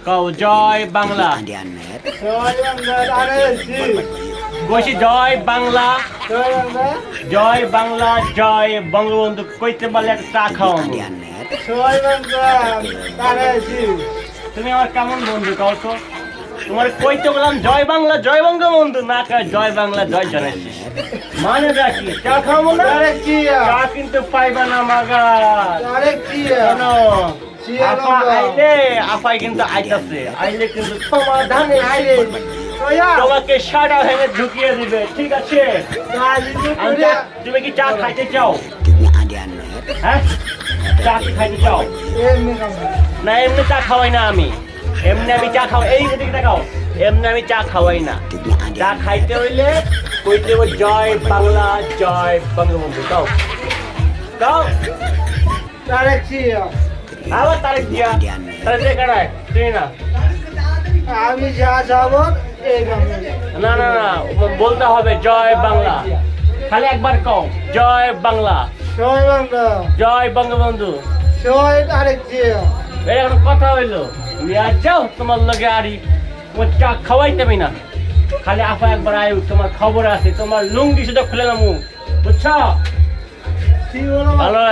কও জয় বাংলা। বলছি জয় বাংলা, জয় বাংলা, জয় বঙ্গবন্ধু কইতে পারলে একটা চা খাও। তুমি আমার কেমন বন্ধু কও তো? তোমার কইতে বললাম জয় বাংলা জয় বঙ্গবন্ধু, না জয় বাংলা জয় জননী। মানে রাখি চা খাবো না, চা কিন্তু পাইবা না মাগা। আপাই কিন্তু আইতাছে, আইলে কিন্তু সমাধানে তোমাকে সারা ভেঙে ঢুকিয়ে দিবে, ঠিক আছে? তুমি কি চা খাইতে চাও? হ্যাঁ, চা কি খাইতে চাও? না এমনি চা খাওয়াই না আমি, এমনি আমি চা খাওয়াই। এই দিকে খাও, এমনি আমি চা খাওয়াই না। চা খাইতে হইলে কইতে হবে জয় বাংলা জয় বঙ্গবন্ধু। দাও দাও আবার তারিখ দিয়া, তারিখ দিয়ে কাটায় চিনি না। আমি যা যাবো না না না, বলতে হবে জয় বাংলা। খালি একবার কও জয় বাংলা জয় বঙ্গবন্ধু। এই এখন কথা হইলো, নিয়ে যাও তোমার লগে আরি, তোমার চা খাওয়াইতেমি না। খালি আপা একবার আয়ু, তোমার খবর আছে, তোমার লুঙ্গি শুধু খুলে নামু, বুঝছো? ভালো।